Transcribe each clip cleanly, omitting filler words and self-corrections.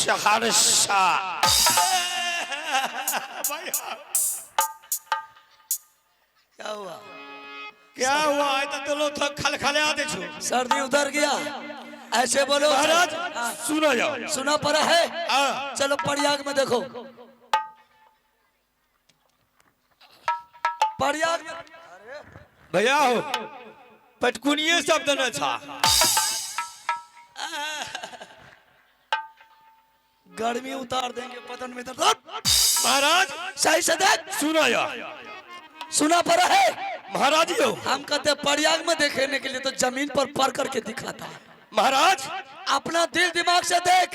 सहरसा। क्या हुआ? क्या हुआ? तो लोग खलखला दे छो। सर्दी उतर गया। ऐसे बोलो महाराज। सुना जाओ। सुना पड़ा है। चलो प्रयाग में देखो। प्रयाग में भैया हो पटकुनिये शब्द न था। गर्मी उतार देंगे पतन में। महाराज सही से देख। सुना जा। सुना पड़ा है। महाराज हो हम कहते प्रयाग में देखने के लिए तो जमीन पर पड़ करके दिखाता है। महाराज अपना दिल दिमाग से देख।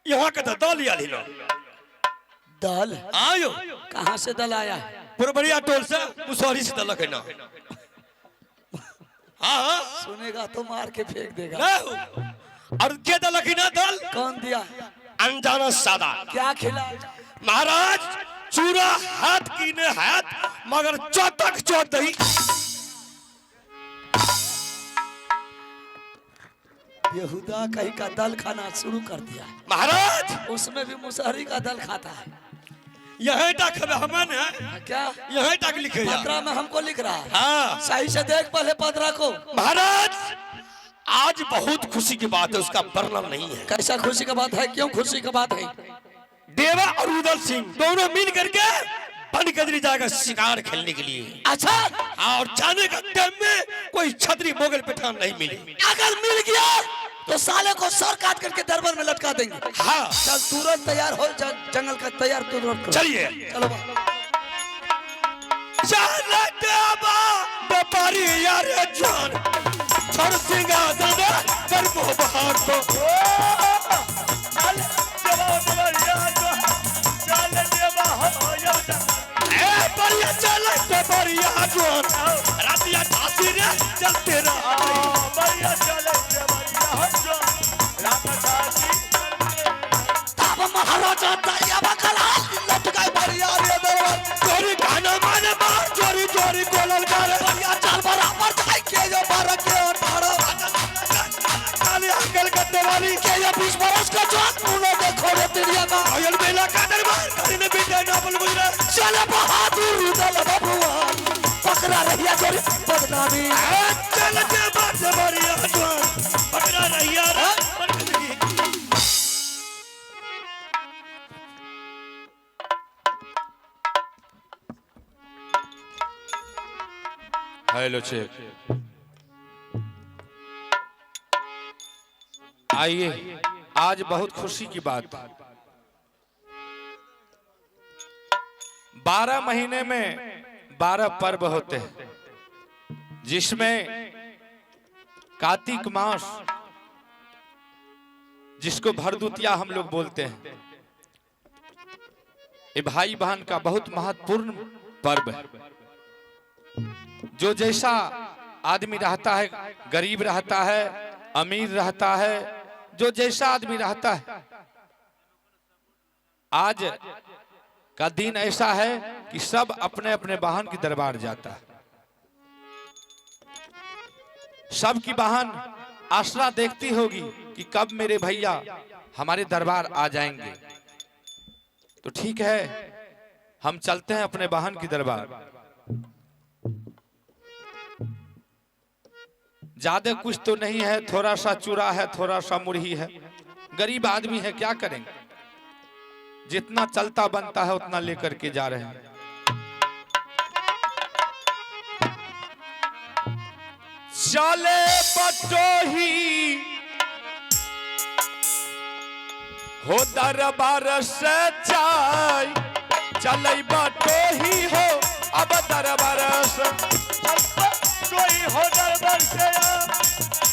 यहाँ का दल लिया लो। दल आयो कहाँ से दल आया है? पुरबरिया टोल से मुसहरी से दलक है ना। हाँ सुनेगा तो मार के फेंक देगा। और क्या दलक है ना दल? कौन दिया? अनजाना सादा। क्या खिला? महाराज चूरा हाथ की ने हाथ मगर चौतक चौथ दही। बेहुदा कहीं का दल खाना शुरू कर दिया। महाराज उसमें भी मुसहरी का दल खाता है। यही तक हमें है क्या यही तक लिखे पत्रा में हमको लिख रहा है। हाँ सही से देख पहले पत्रा को। महाराज आज बहुत खुशी की बात है, उसका वर्णन नहीं है। कैसा खुशी का बात है? क्यों खुशी का बात है? देवा और उदल सिंह दोनों मिल करके बनकदरी जाएगा शिकार खेलने के लिए। अच्छा और जाने का टाइम में कोई छतरी मोगल पठान नहीं मिली। अगर मिल गया तो साले को सर काट करके दरबार में लटका देंगे। हाँ चल तुरंत तैयार हो। जंगल का तैयार तुरंत करो। चलिए चलो व्यापारी यार जान थर सिंगासन कर मोह बहार को बढ़िया चले तो बढ़िया जोन रातिया ठासी रे चलते रहा। बढ़िया चले तो बढ़िया जोन रात ठासी तब महाराजा तैयार बकला लटकाए बढ़िया रे दरबार। चोरी गाना माने मार चोरी चोरी कोलल कर बढ़िया चल बराबर जाए के जो बारह के 18 काले अंकल कट्टे वाली के ये 20 बरस का जवान मुंह देखो रे तिरिया का। आयल बेला का दरबार करीने बेटा नापल गुजरा। चले बहादुर दल बबुआ पकड़ा रहिया जोरी बदनामी। चल के बात बढ़िया जोन पकड़ा रहिया रे। Hello check. आइए आज बहुत खुशी की बात। 12 महीने में 12 पर्व होते हैं, जिसमें कार्तिक मास जिसको भरदुतिया हम लोग बोलते हैं, ये भाई बहन का बहुत महत्वपूर्ण पर्व है। जो जैसा आदमी रहता है, गरीब रहता है, अमीर रहता है, जो जैसा आदमी रहता है, आज का दिन ऐसा है कि सब अपने अपने बहन की दरबार जाता है। सबकी बहन आसरा देखती होगी कि कब मेरे भैया हमारे दरबार आ जाएंगे। तो ठीक है, हम चलते हैं अपने बहन की दरबार। ज्यादा कुछ तो नहीं है, थोड़ा सा चूरा है, थोड़ा सा मुरही है, गरीब आदमी है, क्या करेंगे। जितना चलता बनता है उतना लेकर के जा रहे हैं। चले बटोही हो दरबार से जाय, चले बटोही हो अब दरबार से कोई हो दरबार से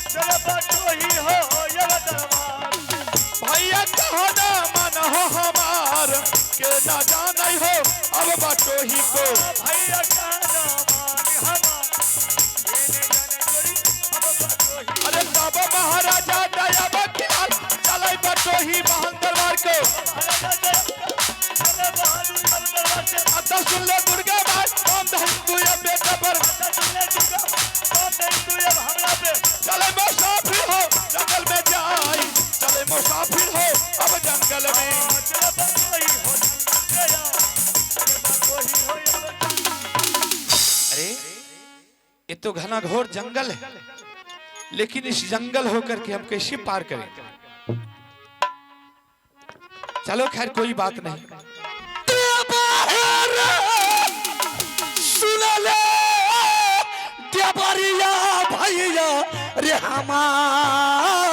चले बटोही हो ये दरबार। भैया कहो ना मन हो हमार के ना जाना हो अब बटोही को। भैया कहना मान हमार अरे बाबा महाराजा दया बख्तियार चले बटोही बहन दरबार को। आता सुन ले दुर्गा बात कौन दहन तू ये बेटा पर चले मुसाफिर हो जंगल में जाई, चले मुसाफिर हो अब घनाघोर जंगल है, लेकिन इस जंगल होकर के हम कैसे पार करेंगे? चलो खैर कोई बात नहीं। सुन ले देवरिया भैया रे हमार,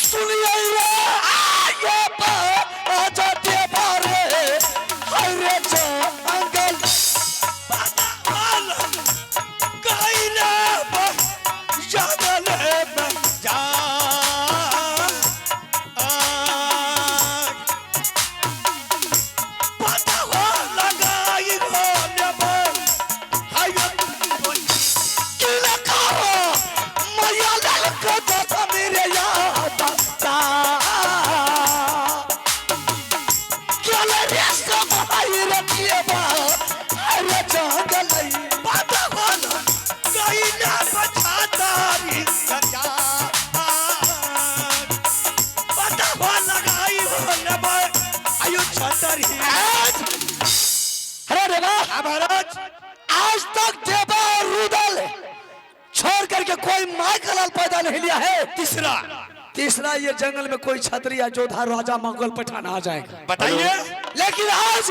सुनिए रे आगे बाजा देवरे हरे जंगल कइले जंगल में जा पता लगाई होने पर हाय किला करो मैया लाल को तो मेरे याद आता केले रे सब भाई रखिए बा अरे जंगल पता कइले बचातारी जा पता लगाई होने पर आयु छतरी। अरे देवा महाराज आज तक देवा रुदल छोड़ करके कोई माय का लाल पैदा नहीं लिया है। तीसरा ये जंगल में कोई क्षत्रिय जोधा राजा मंगल पठान आ जाएगा। बताइए। लेकिन आज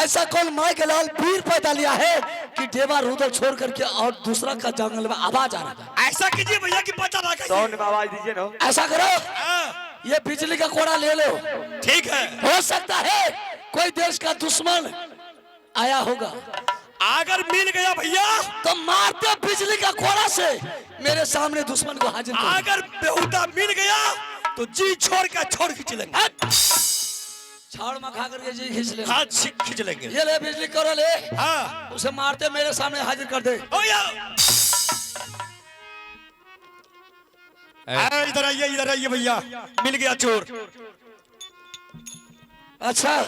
ऐसा कोई माय का लाल वीर पैदा लिया है कि देवा रुदल छोड़ करके और दूसरा का जंगल में आवाज आ रहा है। ऐसा कीजिए भैया कि पता ना साउंड में आवाज दीजिए ना। ऐसा करो ये बिजली का कोड़ा ले लो। ठीक है। हो सकता है कोई देश का दुश्मन आया होगा, अगर मिल गया भैया तो मारते बिजली का कोड़ा से मेरे सामने दुश्मन को हाजिर कर। अगर बेहुदा मिल गया तो जी छोड़ खींच लेंगे। छाड़ में खा करके जी खींच ले। हाँ खींच लेंगे। ये ले बिजली करो ले। हाँ उसे मारते मेरे सामने हाजिर कर दे। ओ या इधर आइए भैया, मिल गया चोर। अच्छा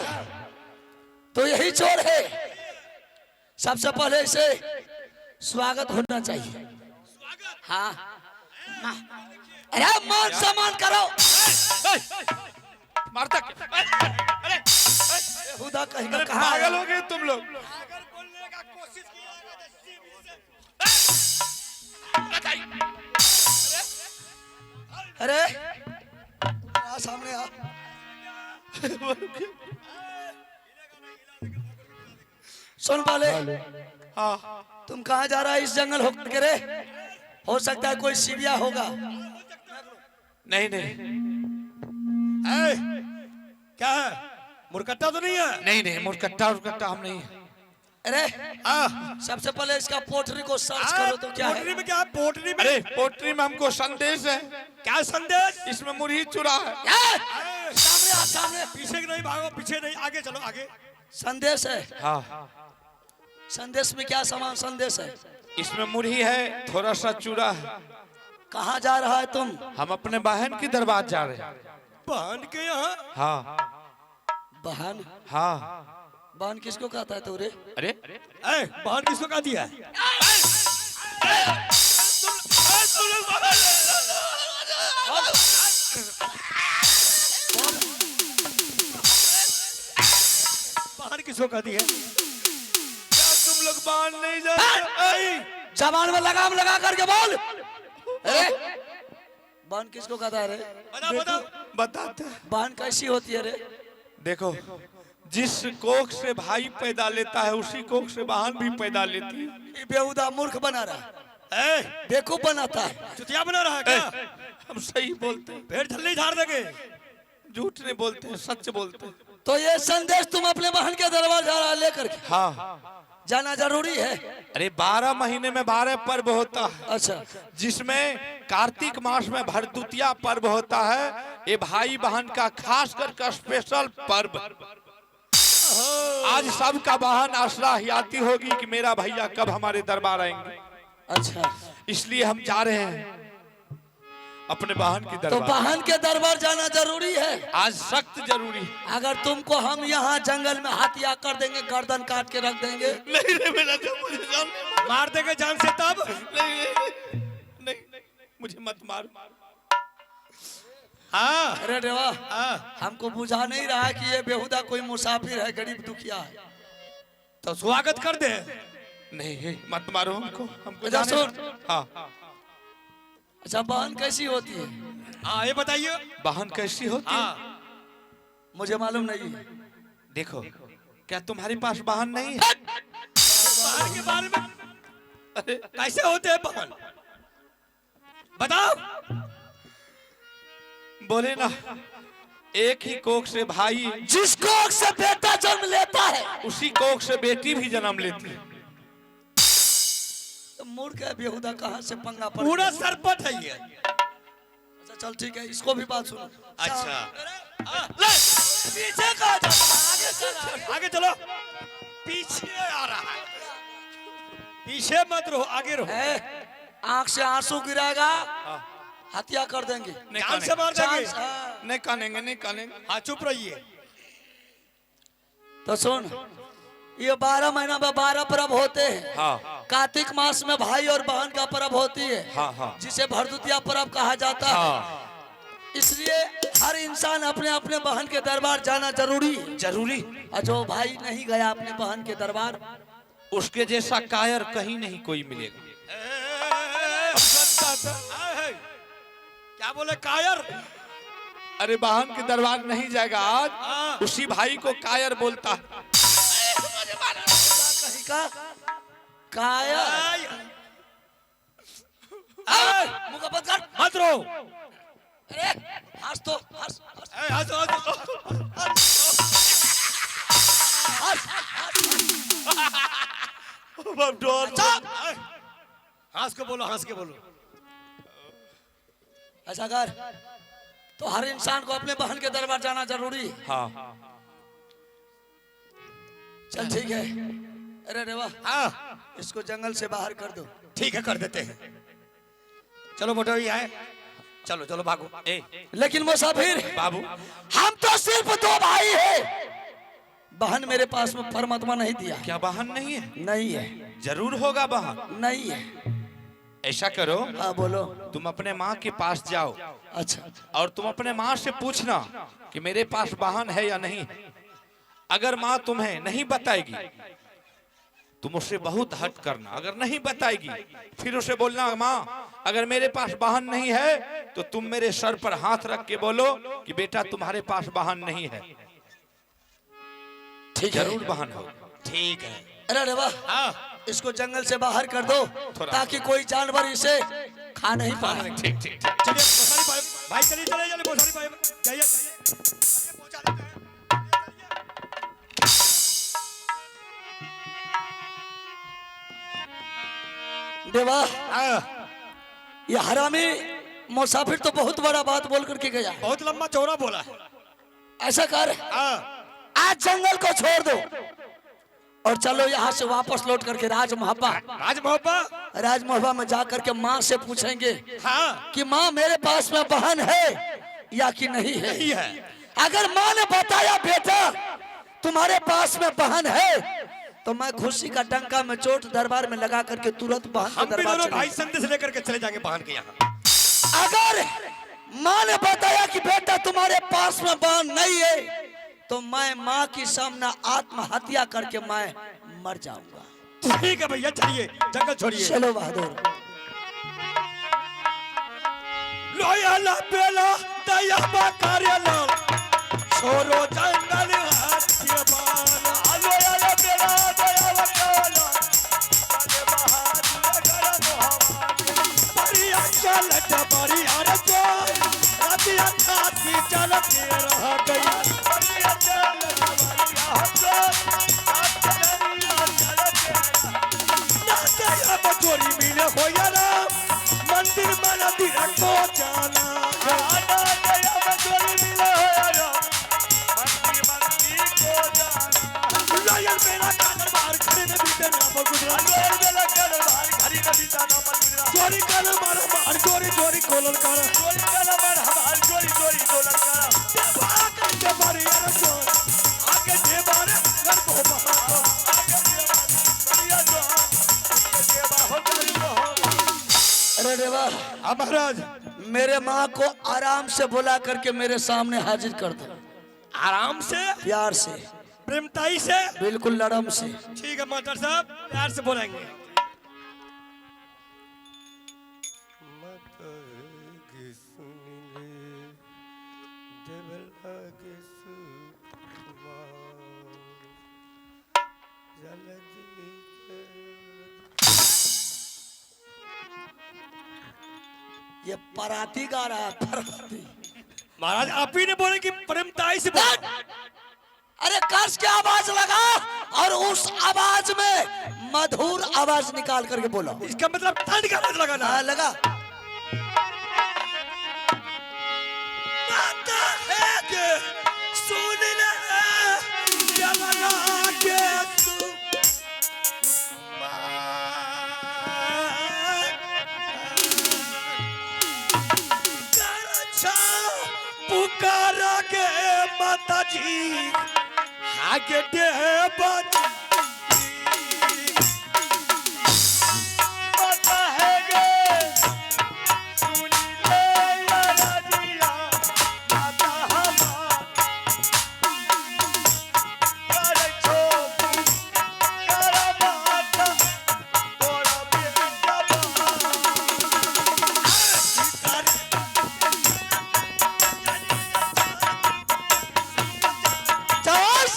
तो यही चोर है। सबसे पहले इसे स्वागत होना चाहिए। हाँ अरे मान सम्मान करो। मारता अरे खुदा कहीं का कहा पागल हो गए तुम लोग। अगर बोलने का कोशिश अरे आ सामने आ। सुन पाले हाँ तुम कहाँ जा रहा है इस जंगल होकर के रे? हो सकता है कोई सीबिया होगा। नहीं नहीं क्या है? मुरकट्टा तो नहीं है? नहीं मुरकट्टा उरकट्टा हम नहीं है। अरे सबसे पहले इसका पोटरी को सर्च करो तो क्या पोटरी है? में क्या है? पोटरी में अरे पोट्री में हमको संदेश है। क्या संदेश? इसमें मुरही चुरा है। सामने आ सामने। पीछे नहीं भागो, पीछे नहीं, आगे चलो आगे। संदेश है। हाँ संदेश में क्या सामान संदेश है? इसमें मुरही है, थोड़ा सा चूरा है। कहाँ जा रहा है तुम? हम अपने बहन की दरबार जा रहे हैं। बहन के यहाँ? हाँ बहन? हाँ। बहन किसको कहता है तू रे? अरे बहन किसको कहा दिया है? बहन किसको कहा दिया? क्या तुम लोग बांध नहीं जाते? जबान में लगाम लगा करके बोल। अरे बहन किसको कहता है रे? बताओ। बताते। बहन कैसी होती है रे? देखो जिस कोख से भाई पैदा लेता है उसी कोख से बहन भी पैदा लेती है। ये बेहुदा मूर्ख बना रहा है, बेवकूफ बनाता है। चुतिया बना रहा है क्या? हम सही बोलते हैं, पेड़ थल्ली झाड़ देंगे। झूठ नहीं बोलते हैं, सच बोलते हैं। तो ये संदेश तुम अपने बहन के दरबार जा रहा लेकर के हाँ जाना जरूरी है। अरे 12 महीने में 12 पर्व होता है, अच्छा जिसमें कार्तिक मास में भरदुतिया पर्व होता है। ये भाई बहन का खास कर स्पेशल पर्व। आज सबका बहन आशा हियाती होगी कि मेरा भैया कब हमारे दरबार आएंगे। अच्छा इसलिए हम जा रहे हैं अपने बहन की तो दरबार। बहन के दरबार जाना जरूरी है। आज सख्त जरूरी है। अगर तुमको हम यहाँ जंगल में हत्या कर देंगे, गर्दन काट के रख देंगे। नहीं रे मेरा तो मुझे जान मार देंगे जान से तब। नहीं मुझे मत मार। हाँ अरे देवा हमको बुझा नहीं रहा कि ये बेहुदा कोई मुसाफिर है, गरीब दुखिया है। तो स्वागत कर दे। नहीं मत मारो हमको, हमको अच्छा, जाने सुन। दो। हाँ अच्छा, बहन कैसी होती है? हाँ ये बताइए। बहन कैसी होती है? हाँ मुझे मालूम नहीं है। देखो, क्या तुम्हारे पास बहन नहीं है? बहन के बारे में कैसे होते हैं बहन, बताओ। बोले ना, एक ही कोख से भाई, जिस कोख से बेटा जन्म लेता है उसी कोख से बेटी भी जन्म लेती है। तो मूड का बेहुदा कहाँ से पंगा पड़ पूरा गया? सरपट है ये। अच्छा चल ठीक है, इसको भी बात सुनो। अच्छा ले, पीछे कहाँ जा रहा है? आगे चल, आगे चलो, पीछे आ रहा है, पीछे मत रहो, आगे रहो। आंख से आंसू गिराएगा, हत्या कर देंगे। नहीं जान से मार देंगे। चांस, हाँ। नहीं कानेंगे, नहीं कानेंगे। हाँ चुप रहिए। तो सुन, ये 12 महीना में 12 पर्व होते हैं। हाँ कार्तिक मास में भाई और बहन का पर्व होती है, हाँ हाँ जिसे भरदुतिया पर्व कहा जाता है। हाँ। इसलिए हर इंसान अपने अपने बहन के दरबार जाना जरूरी है। जरूरी। और जो भाई नहीं गया अपने बहन के दरबार, उसके जैसा कायर कहीं नहीं कोई मिलेगा। क्या बोले कायर? अरे बहन के दरबार नहीं जाएगा आज, उसी भाई को कायर बोलता है। कहीं का काया मुंह का बंद कर। मत रो। अरे हंस तो हंस, हंस, हंस के बोलो, हंस के बोलो। ऐसा कर, तो हर इंसान को अपने बहन के दरबार जाना जरूरी है। हाँ चल ठीक है। अरे रेवा, हाँ इसको जंगल से बाहर कर दो। ठीक है, कर देते हैं। चलो मोटो ही आए, चलो चलो भागो। लेकिन मुसाफिर बाबू, हम तो सिर्फ 2 भाई हैं। बहन मेरे पास में परमात्मा नहीं दिया। क्या बहन नहीं है? नहीं है, जरूर होगा बहन। नहीं है। ऐसा करो, हाँ बोलो। तुम अपने माँ के पास जाओ अच्छा, और तुम अपने माँ से पूछना कि मेरे पास बहन है या नहीं। अगर माँ तुम्हें नहीं बताएगी, तुम उससे बहुत हट करना। अगर नहीं बताएगी, फिर उसे बोलना, माँ अगर मेरे पास बहन नहीं है तो तुम मेरे सर पर हाथ रख के बोलो कि बेटा तुम्हारे पास बहन नहीं है। ठीक है, जरूर बहन हो। ठीक है। अरे रेवा, हाँ इसको जंगल से बाहर कर दो, ताकि कोई जानवर इसे खा नहीं पाए। ठीक ठीक। चलिए बोसारी भाई, चलिए चले चलिए बोसारी भाई, जाइए देवा, हाँ, ये हरामी मुसाफिर तो बहुत बड़ा बात बोल करके गया। बहुत लंबा चौड़ा बोला है। ऐसा कर, हाँ आज जंगल को छोड़ दो और चलो यहाँ से वापस लौट करके राजमहब्बा में जा करके माँ से पूछेंगे हाँ कि माँ मेरे पास में बहन है या कि नहीं है। नहीं है। अगर माँ ने बताया बेटा तुम्हारे पास में बहन है, तो मैं खुशी का डंका में चोट दरबार में लगा करके तुरंत बहन के हम भी दरबार दोनों चले। भाई संदेश लेकर के चले जाएंगे बहन के यहाँ। अगर माँ ने बताया कि बेटा तुम्हारे पास में बहन नहीं है, तो मैं माँ की सामने आत्महत्या करके मैं मर जाऊंगा। ठीक है भैया, चलिए जंगल छोड़िए। चलो बहादुर। लोयाला बेला दया बाकारेला छोरो जंगल हाथी बाला। लोयाला बेला दया बाकारेला चले बहादुर गरम हवा। बढ़िया चलत बढ़िया रे जो रतिया खाती चलती रह गई। बढ़िया चलत बढ़िया जो रतिया चलती ना गया बचोरी मिले हो यारा मंदिर मंदिर को जाना। आना गया बचोरी मिले हो यारा मंदिर मंदिर को जाना। लायल मेरा कानबार खड़े न बीते ना बगुदरा। लायल मेरा कानबार खड़ी न बीता ना बगुदरा। चोरी कर मार मार चोरी चोरी कोलल करा। चोरी कर मार हमार चोरी चोरी कोलल करा। देवा के मारे यार चोर आगे देवा रे घर को बहा। आगे देवा बढ़िया जो देवा हो करी हो। अरे देवा, महाराज मेरे माँ को आराम से बुला करके मेरे सामने हाजिर कर दो। आराम से प्यार से। प्रेमताई से। बिल्कुल लड़म से। ठीक है मास्टर साहब, प्यार से बोलेंगे। ये पराती गा रहा है, पराती। महाराज आप ही ने बोले कि प्रेमताई से बोल। अरे कर्ज की आवाज लगा और उस आवाज में मधुर आवाज निकाल करके बोला। इसका मतलब ठंड का आवाज लगाना। हाँ लगा। माता है कि सुन ले जवाना के पुकारा के माता जी आगे देवत माता है गे सुन ले यारा जिया माता हमार करे छो करे माता तोरा बेटा चौस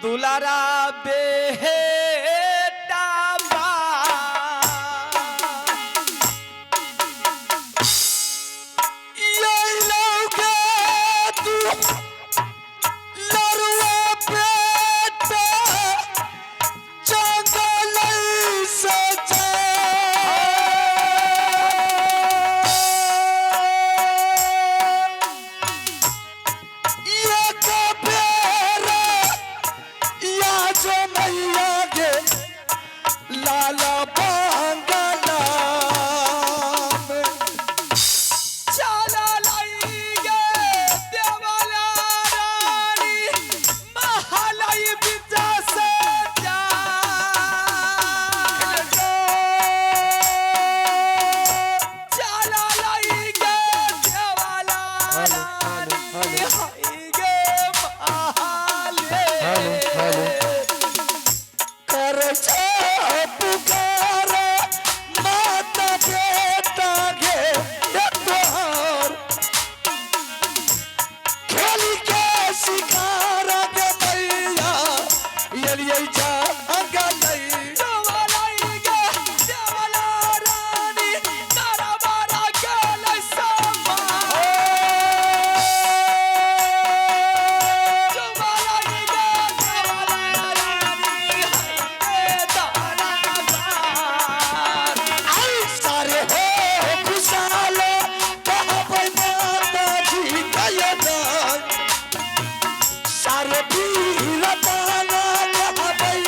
दुलारा बेटा बा ये लौके तू लरुआ बेटा जंगल से ये कबेरा या जो मैया गे लाला बांगला में चला लाई गे देवाला रानी महालाई बिजा से जा चला लाई गे देवाला रानी हाय गे महाले कर पुकार माता बेटा गे तोहर खेल के शिकार गे भैया ये जा गई देवालाई गे देवाला रानी तारा मारा गेल समा देवालाई गे देवाला रानी सारे हो खुशहाल कहबै माता जी कयदान सारे वीर दाना कहबै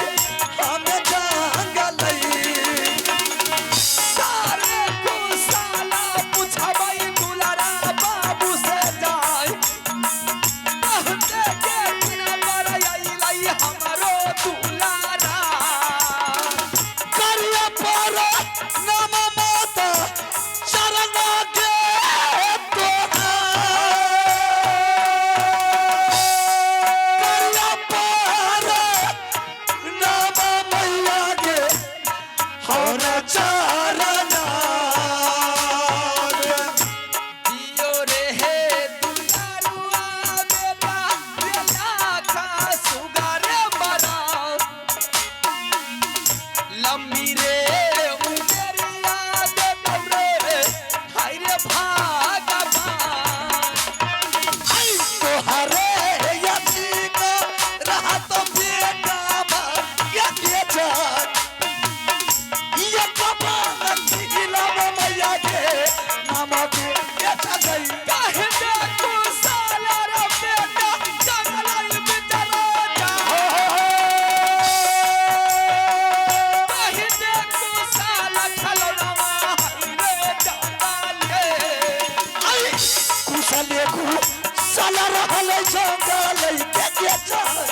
रहले जंगल के जान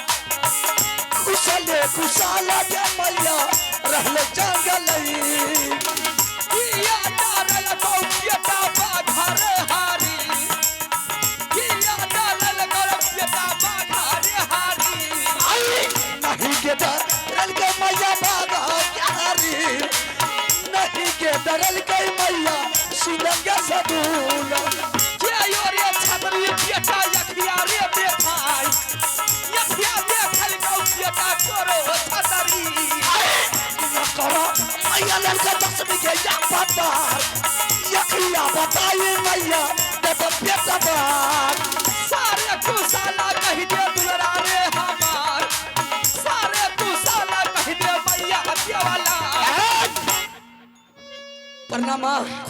कुशले कुशाला के मैया रहले जंगल किया डालल गौपियता बाघर हारी किया डालल गौपियता बाघर हारी नहीं के डरल के मैया बागा हारी नहीं के डरल के मैया सिलंगे सदूल क्या योरे छतरी बेटा यखिया रे बेटाई यखिया देखल गौपियता करो छतरी करो मैया लड़का 10 बीघे या पत्थर यखिया बताई मैया तो बेटा बात सारे तू साला कह दे दुलरा रे हमार सारे तू साला कह दे मैया हत्या वाला प्रणाम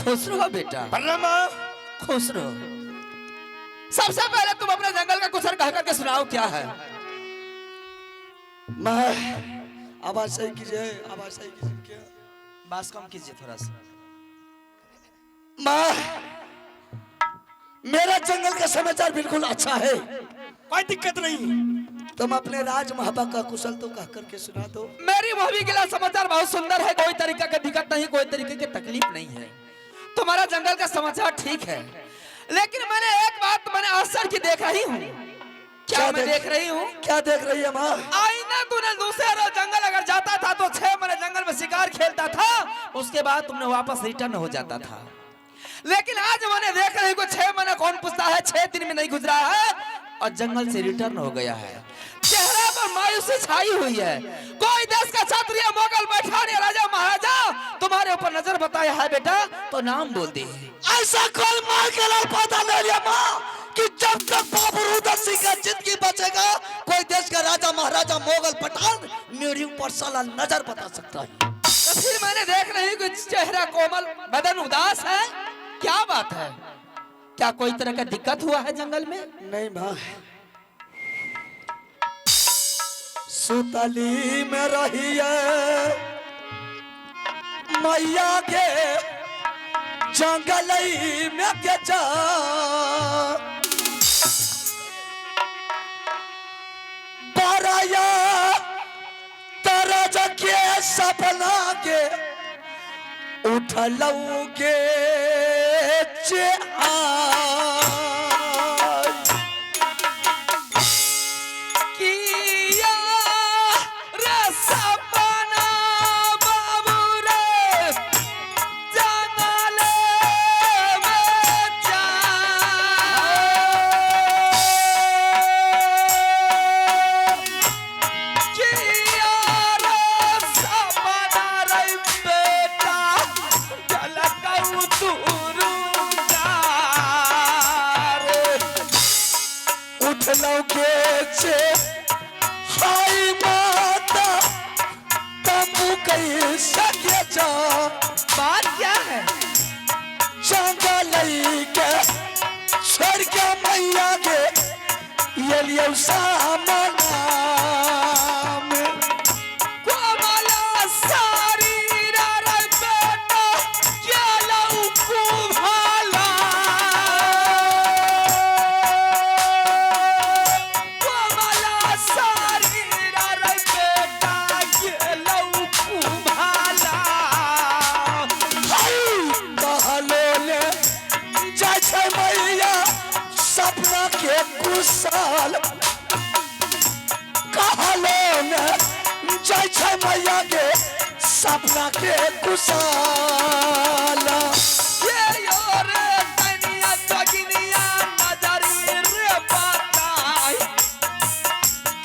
खुश रहो बेटा प्रणाम खुश रहो सबसे पहले तुम अपने जंगल का कुछ कह करके सुनाओ क्या है मैं आवाज सही कीजिए आवाज सही कीजिए बात कम कीजिए थोड़ा सा मैं मेरा जंगल का समाचार बिल्कुल अच्छा है कोई दिक्कत नहीं तुम अपने राज महाबा का कुशल तो कह करके सुना दो मेरी भाभी के लिए समाचार बहुत सुंदर है कोई तरीका का दिक्कत नहीं कोई तरीके की तकलीफ नहीं है तुम्हारा जंगल का समाचार ठीक है लेकिन मैंने एक बात मैंने आश्चर्य की देख रही हूँ क्या मैं देख रही हूँ क्या देख रही है माँ आईना तूने दूसरे रोज जंगल अगर जाता था तो 6 महीने जंगल में शिकार खेलता था उसके बाद तुमने वापस रिटर्न हो जाता था लेकिन आज मैंने देख रही हूँ 6 महीने कौन पूछता है 6 दिन में नहीं गुजरा है और जंगल से रिटर्न हो गया है चेहरे पर मायूसी छाई हुई है कोई देश का क्षत्रिय मुगल बैठाने राजा महाराजा तुम्हारे ऊपर नजर बताया है बेटा तो नाम बोल दे ऐसा कोई मार के लाल पता नहीं लिया माँ कि जब तक बाबू रुद्र सिंह का जिंदगी बचेगा कोई देश का राजा महाराजा मुगल पठान मेरी ऊपर साला नजर बता सकता है तो फिर मैंने देख रही कि चेहरा कोमल बदन उदास है क्या बात है क्या कोई तरह का दिक्कत हुआ है जंगल में नहीं माँ सुतली में रही है मैया के जंगल में के जा बाराया तरज के सपना के उठलऊ के किया रे सपना बाबू रे जंगल में जा किया रे सपना रे बेटा झलकऊ तुरुंगा रे उठलऊ के हाय माता तमु कई सके जा बात क्या है जंगल के छोड़ के मैया के ये लियो सामना में कोमला सारी रे बेटा क्या लऊ कुभाला कोमला सारी रे बेटा क्या लऊ कुभाला कहलो ले जाय छै मैया सपना के कुशल कहलो ने जाय छै मैया के सपना के कुशल ये यो रे तनिया जगिनिया नजरी रे बताई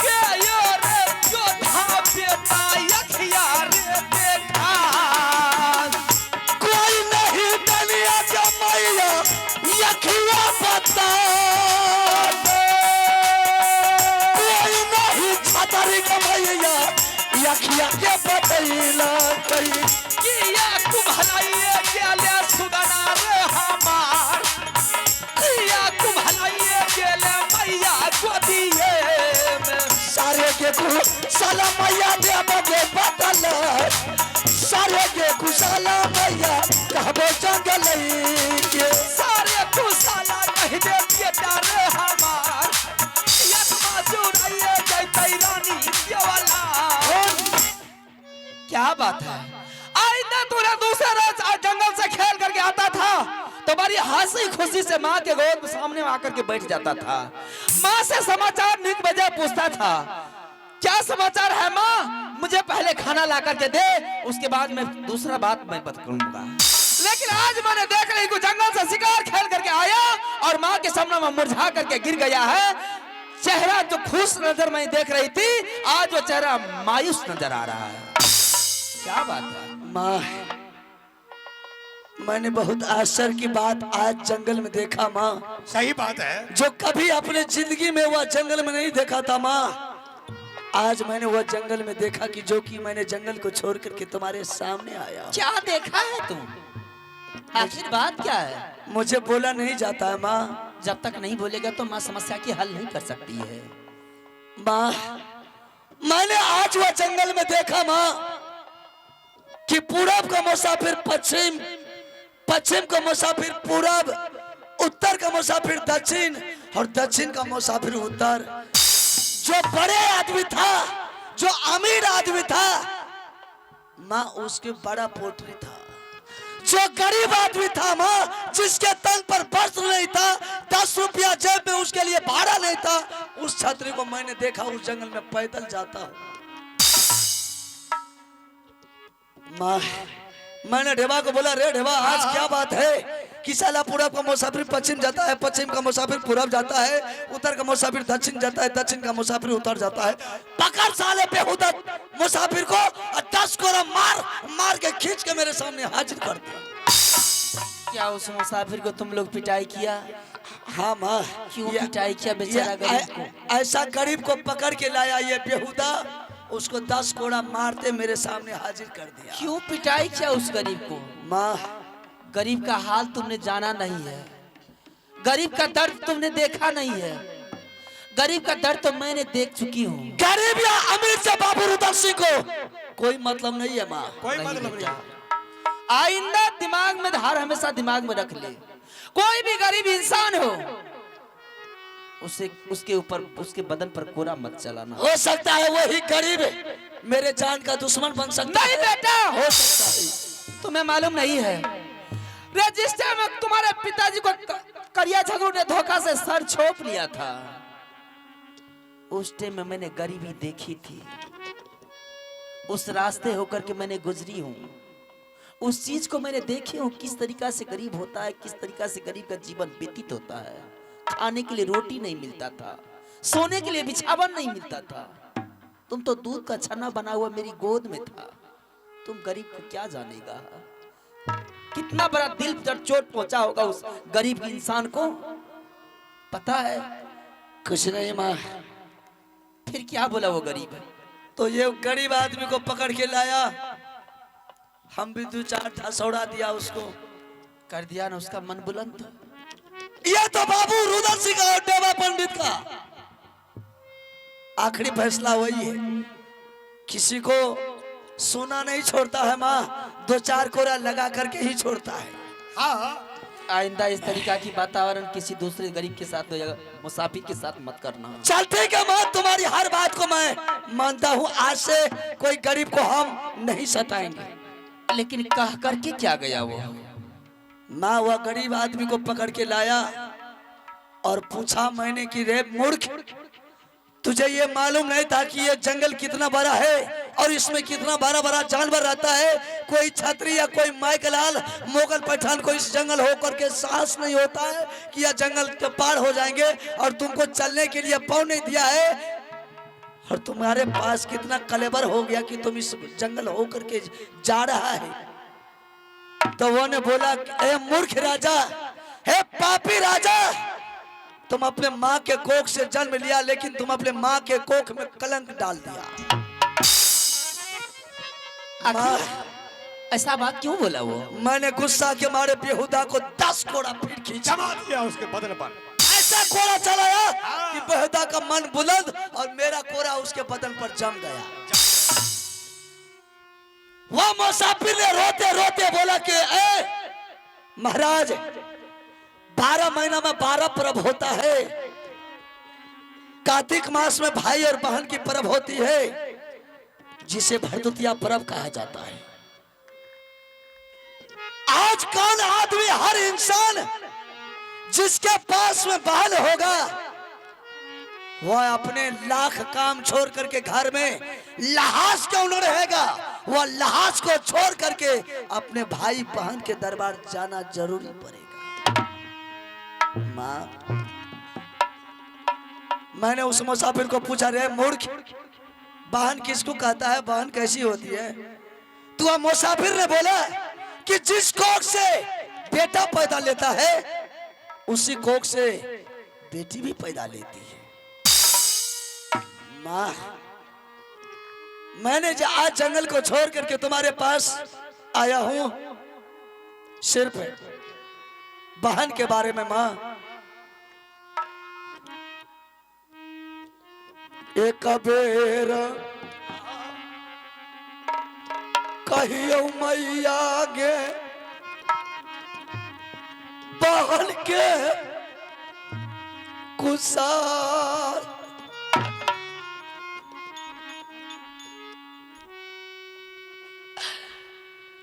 के यो रे जोधा बेटा यखिया रे बेटा कोई नहीं दुनिया के मैया यखिया बता कोई नहीं छतरी के मैया यखिया के बतैला कई किया कुभलाइए गेले सुदना रे हमार किया कुभलाइए गेले मैया गोदिए में सारे के कुशल मैया देवगे बदल सारे के कुशल मैया कहबो जंगल के सारे कुशाला कह दे बेटा रे हमार क्या बात है, आइंदा तूने दूसरे रोज जंगल से खेल करके आता था तो बड़ी हंसी खुशी से माँ के गोद में सामने आकर के बैठ जाता था। माँ से समाचार निक बजे पूछता था, क्या समाचार है माँ, मुझे पहले खाना ला करके दे, उसके बाद मैं दूसरा बात मैं बता करूंगा। लेकिन आज मैंने देख रही जंगल से शिकार खेल करके आया और माँ के सामने में मुरझा करके गिर गया है। चेहरा जो खुश नजर मैं देख रही थी, आज वो चेहरा मायूस नजर आ रहा है। क्या बात है माँ, मैंने बहुत आश्चर्य की बात आज जंगल में देखा माँ, सही बात है। जो कभी अपने जिंदगी में वह जंगल में नहीं देखा था माँ। आज मैंने वह जंगल में देखा कि जो कि मैंने जंगल को छोड़ करके तुम्हारे सामने आया। क्या देखा है तुम, आखिर बात क्या है? मुझे बोला नहीं जाता है माँ। जब तक नहीं बोलेगा तो माँ समस्या की हल नहीं कर सकती है। माँ, मैंने आज वह जंगल में देखा माँ कि पूरब का मुसाफिर पश्चिम, पश्चिम का मुसाफिर पूरब, उत्तर का मुसाफिर दक्षिण और दक्षिण का मुसाफिर उत्तर। जो बड़े आदमी था, जो अमीर आदमी था माँ, उसके बड़ा पोटरी था। जो गरीब आदमी था माँ, जिसके तन पर वस्त्र नहीं था, 10 रुपया जेब में उसके लिए भाड़ा नहीं था, उस छतरी को मैंने देखा उस जंगल में पैदल जाता हूँ। माँ, मैंने ढेबा को बोला, रे ढेबा आज क्या बात है कि साला पूरब का मुसाफिर पश्चिम जाता है, पश्चिम का मुसाफिर पूरब जाता है, उत्तर का मुसाफिर दक्षिण जाता है, दक्षिण का मुसाफिर उत्तर जाता है। पकड़ साले बेहुदा मुसाफिर को और 10 कोरा मार मार के खींच के मेरे सामने हाजिर कर दिया। क्या उस मुसाफिर को तुम लोग पिटाई किया? हाँ माँ। क्यों पिटाई किया बेचारा गरीब को? ऐसा गरीब को पकड़ के लाया ये बेहुदा, उसको 10 कोड़ा मारते मेरे सामने हाजिर कर दिया। क्यों पिटाई किया उस गरीब को? माँ, गरीब का हाल तुमने जाना नहीं है, गरीब का दर्द तुमने देखा नहीं है। गरीब का दर्द तो मैंने देख चुकी हूँ। गरीब या अमीर से बाबू रुद्र सिंह को कोई मतलब नहीं है माँ, कोई मतलब नहीं। आइंदा दिमाग में हर हमेशा दिमाग में रख ले, कोई भी गरीब इंसान हो उसे उसके ऊपर उसके बदन पर कोरा मत चलाना। हो सकता है वही गरीब मेरे जान का दुश्मन बन सकता नहीं है। बेटा, हो सकता है। तुम्हें मालूम नहीं है, रजिस्टर में तुम्हारे पिताजी को करिया झगड़ू ने धोखा से सर छोप लिया था। उस टाइम में मैंने गरीबी देखी थी, उस रास्ते होकर के मैंने गुजरी हूँ, उस चीज को मैंने देखी हूँ, किस तरीका से गरीब होता है, किस तरीका से गरीब का जीवन व्यतीत होता है। खाने के लिए रोटी नहीं मिलता था, सोने के लिए बिछावन नहीं मिलता था। तुम तो दूध का छन्ना बना हुआ मेरी गोद में था, तुम गरीब को क्या जानेगा। कितना बड़ा दिल पर चोट पहुंचा होगा उस गरीब इंसान को, पता है? कुछ नहीं माँ। फिर क्या बोला वो गरीब है? तो ये गरीब आदमी को पकड़ के लाया, हम भी 2-4 धसौड़ा दिया उसको, कर दिया ना, उसका मन बुलंद था। ये तो बाबू रुद्र सिंह का और देवा पंडित का आखिरी फैसला वही है। किसी को सोना नहीं छोड़ता है माँ, 2-4 कोरा लगा करके ही छोड़ता है। हाँ, आइंदा इस तरीका की वातावरण किसी दूसरे गरीब के साथ या मुसाफिर के साथ मत करना। चल ठीक है माँ, तुम्हारी हर बात को मैं मानता हूँ। आज से कोई गरीब को हम नहीं सताएंगे। लेकिन कह करके क्या गया वो? माँ, वह गरीब आदमी को पकड़ के लाया और पूछा मैंने कि रे मूर्ख, तुझे ये मालूम नहीं था कि ये जंगल कितना बड़ा है और इसमें कितना बड़ा बड़ा जानवर रहता है? कोई छतरी या कोई माइकलाल मोगल पठान को इस जंगल होकर के साहस नहीं होता है कि यह जंगल के पार हो जाएंगे, और तुमको चलने के लिए पाँव नहीं दिया है। और तुम्हारे पास कितना कलेबर हो गया कि तुम इस जंगल होकर के जा रहा है। तो वो ने बोला, ए मूर्ख राजा, हे पापी राजा, तुम अपने माँ के कोख से जन्म लिया, लेकिन तुम अपने माँ के कोख में कलंक डाल दिया। आखिर ऐसा बात क्यों बोला वो? मैंने गुस्सा के मारे बेहुदा को 10 कोड़ा पीट खींचा, जमा दिया उसके बदन पर। ऐसा कोड़ा चलाया कि बेहुदा का मन बुलंद और मेरा कोड़ा उसके बदन पर जम गया। वह मुसाफिर ने रोते रोते बोला कि ए महाराज, 12 महीना में 12 पर्व होता है। कार्तिक मास में भाई और बहन की पर्व होती है। जिसे भरदुतिया पर्व कहा जाता है। आज कौन आदमी, हर इंसान जिसके पास में बाल होगा वह अपने लाख काम छोड़ करके घर में लहास क्यों न रहेगा, वह लहास को छोड़ करके अपने भाई बहन के दरबार जाना जरूरी पड़ेगा। माँ, मैंने उस मुसाफिर को पूछा, रे मूर्ख, बहन किसको कहता है, बहन कैसी होती है? तो मुसाफिर ने बोला कि जिस कोख से बेटा पैदा लेता है उसी कोख से बेटी भी पैदा लेती है। माँ, मैंने जो आज जंगल को छोड़ करके तुम्हारे पास आया हूं सिर्फ बहन के बारे में। माँ, एक बेर कहियो मैया गे बहन के कुसार,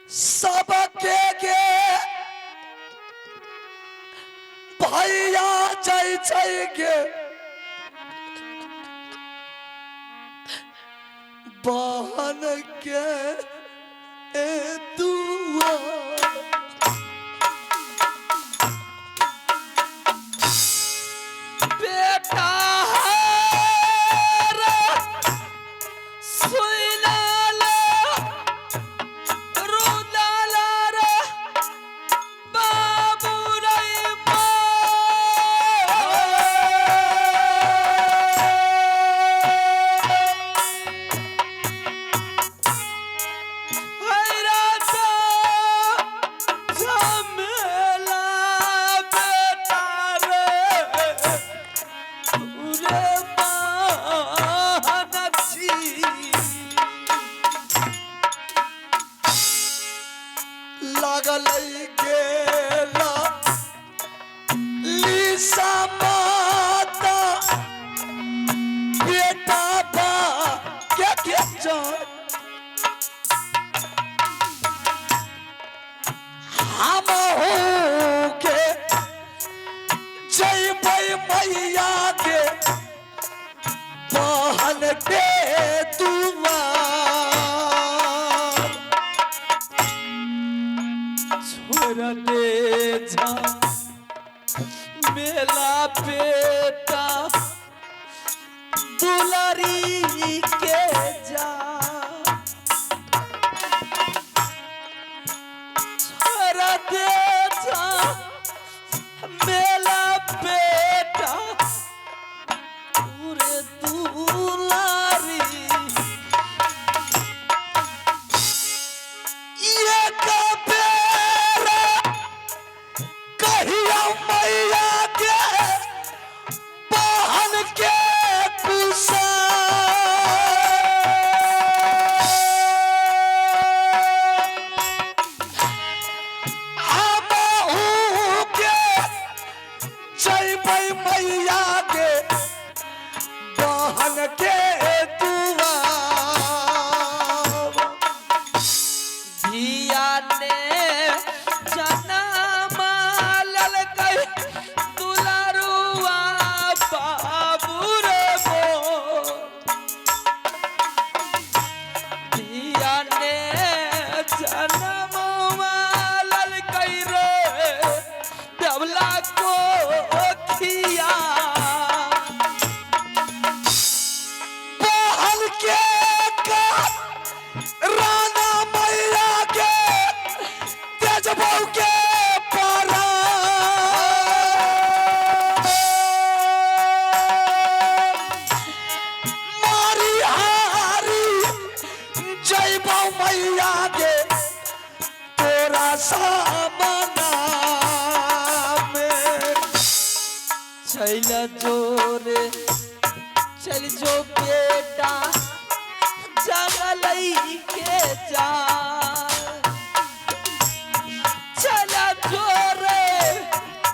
सबके गे भैया जय जय गे बहन के दुआ। बेटा मैया के बहन के दुआ छोड़ दे जा मेला बेटा दुलारी के जा, छोड़ दे जा मेला बेटा पूरे दुलारी। ये कबेरा कहिया मैया के बहन के कुसा मैया के बहन के दुआ धिया ने जनम ललकै दुलारुआ बाबू रे मोर, धिया ने जनम ललकै रे देवला को खिया। बहन के का राना मैया के तेजबऊ के पारा मारी हारी जयबऊ मैया के तोरा सामना में। चल जोरे चल जो बेटा जंगल के जा, चल जोरे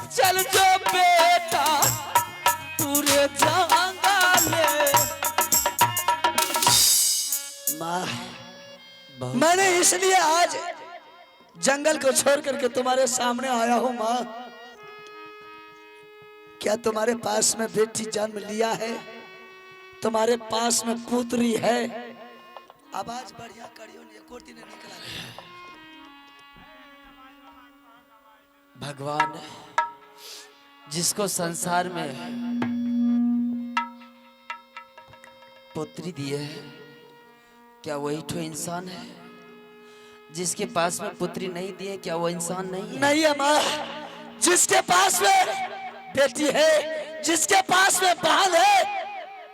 चल जो बेटा पूरे जंगल। माँ, मैंने इसलिए आज जंगल को छोड़ करके तुम्हारे सामने आया हूं माँ। क्या तुम्हारे पास में बेटी जन्म लिया है? तुम्हारे पास में पुत्री है? आवाज बढ़िया करियो नहीं, कोटी ने निकला है। भगवान जिसको संसार में पुत्री दिए है, क्या वही तो इंसान है? जिसके पास में पुत्री नहीं दी है, क्या वो इंसान नहीं है? नहीं है माँ। जिसके पास में बेटी है, जिसके पास में बहन है,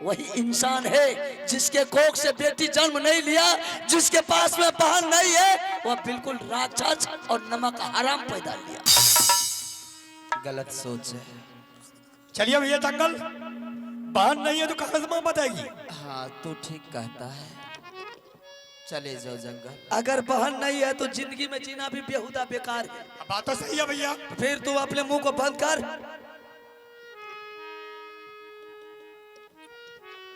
वही इंसान है। जिसके कोख से बेटी जन्म नहीं लिया, जिसके पास में बहन नहीं है, वह बिल्कुल राक्षस और नमक हराम पैदा लिया। गलत सोच है। चलिए भैया जंगल, बहन नहीं है तो कहां से मां बताएगी? हाँ तू ठीक कहता है, चले जाओ जंगल। अगर बहन नहीं है तो जिंदगी में जीना भी बेहुदा बेकार है। बात तो सही है भैया। फिर तू अपने मुंह को बंद कर।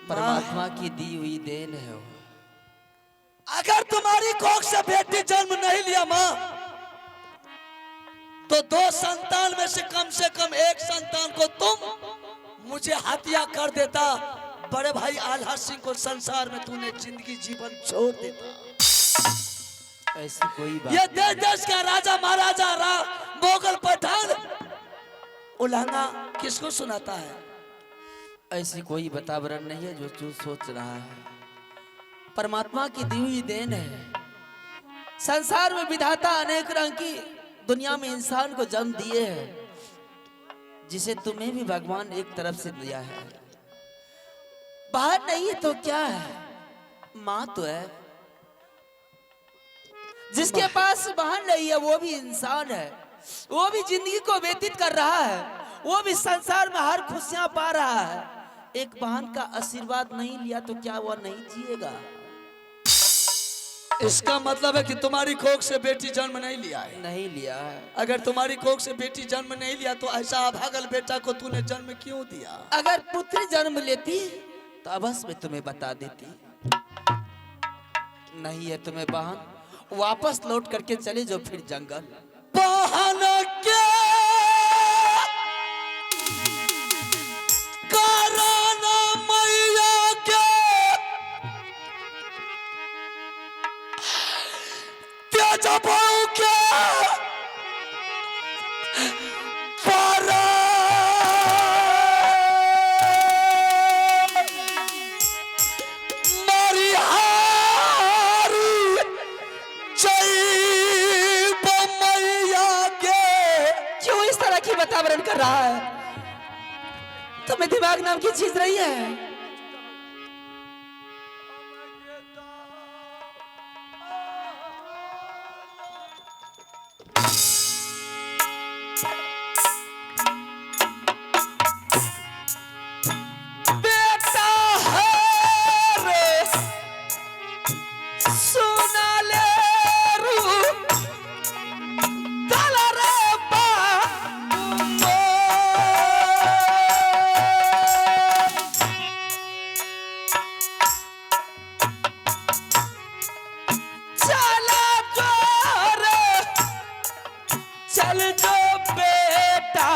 परमात्मा की दी हुई देन है वो। अगर तुम्हारी कोख से बेटी जन्म नहीं लिया माँ, तो 2 संतान में से कम एक संतान को तुम मुझे हत्या कर देता। बड़े भाई आल्हा सिंह को संसार में तूने जिंदगी जीवन छोड़ देता। ऐसी कोई बात ये देश देश का राजा महाराजा मोगल पठान उल्लंघना किसको सुनाता है? ऐसी कोई वातावरण नहीं है जो तू सोच रहा है। परमात्मा की दी हुई देन है। संसार में विधाता अनेक रंग की दुनिया में इंसान को जन्म दिए हैं, जिसे तुम्हें भी भगवान एक तरफ से दिया है। बाहर नहीं है तो क्या है, माँ तो है। जिसके पास बहन नहीं है वो भी इंसान है, वो भी जिंदगी को व्यतीत कर रहा है, वो भी संसार में हर खुशियां पा रहा है। एक बहन का आशीर्वाद नहीं लिया तो क्या वह नहीं जिएगा? इसका मतलब है कि तुम्हारी कोख से बेटी जन्म नहीं लिया है। नहीं लिया है। अगर तुम्हारी कोख से बेटी जन्म नहीं लिया तो ऐसा अभागल बेटा को तूने जन्म क्यों दिया? अगर पुत्री जन्म लेती तो अवश्य में तुम्हें बता देती। नहीं है तुम्हें बहन, वापस लौट करके चले जाओ फिर जंगल। बहन के कारण मैया के त्याजबऊ के वातावरण कर रहा है? तुम्हें दिमाग नाम की चीज रही है? बेटा है रे सुना ले रू दला रे चल जो बेटा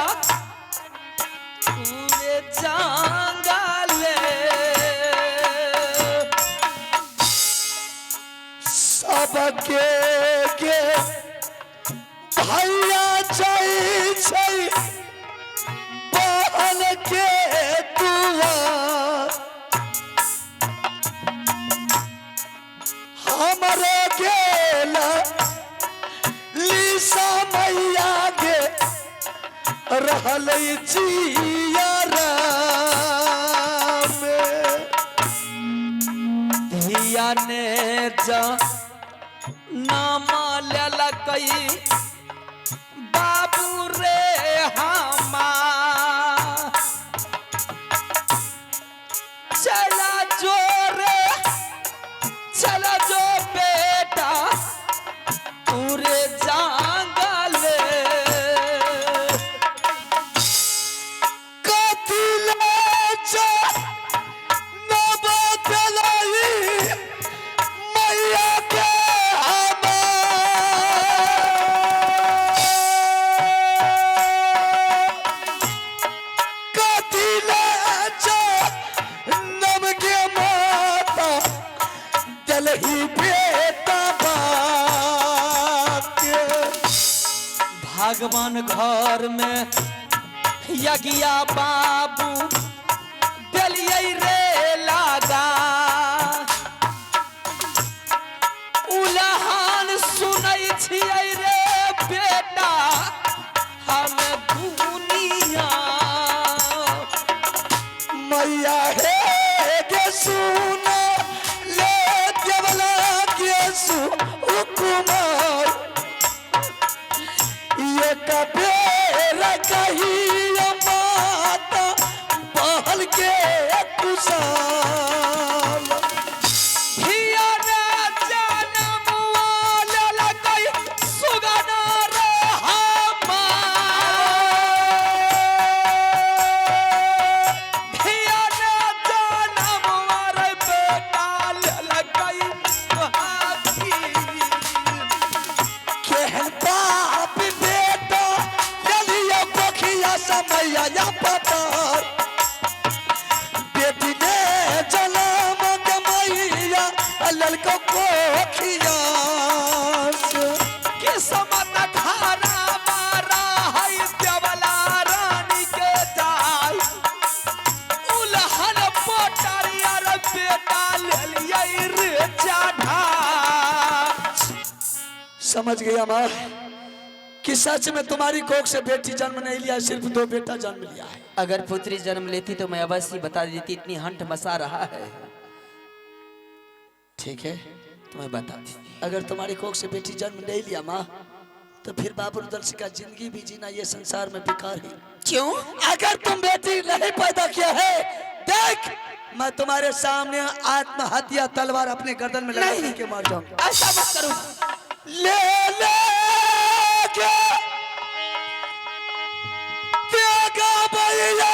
पूरे जंगले सबके के भैया जाई छै बहन के दुआ हमरे गेला लीसा मैया गे रहल जियारा में धिया ने जा नामा लेला कई बाबू रे हमा चला जो रे चला जो बेटा पूरे जंगले कतिले जा नबदलाई मैया के वही बेटा बाप के। भगवान घर में यज्ञा बाबू दिलियै रे लागा, उलहान सुनै छियै रे बेटा हम दुनिया। मैया हे गे सुन ले देवला के सुकुमार, ये कबेर कही माता बहल के कुशाल। धिया रे जनम वाले लगै सुगना रे हमार। धिया रे जनम वाले बेटा लगै हाथी। केहन बाप बेटा ललिया कोखिया समैया या पतार, बेटी ने जन्म के मैया ललको कोखिया से। किस्मत खाना मारा है देवला रानी के जाय, उलहन पोटरिया रे बेटा लेलियै रे चाढ़ा। समझ गया माँ कि सच में तुम्हारी कोख से बेटी जन्म नहीं लिया, सिर्फ 2 बेटा जन्म लिया है। अगर पुत्री जन्म लेती तो मैं अवश्य बता देती, इतनी हंट मसा रहा है। ठीक है, तुम्हें बता दी। अगर तुम्हारी कोख से बेटी जन्म नहीं लिया माँ, तो फिर बाबू रुद्रसी का जिंदगी भी जीना ये संसार में बेकार है। क्यों? अगर तुम बेटी नहीं पैदा किया है, देख मैं तुम्हारे सामने आत्महत्या तलवार अपने गर्दन में लगा के मार जाऊंगा। ऐसा मत करो। ले के त्यागा भैया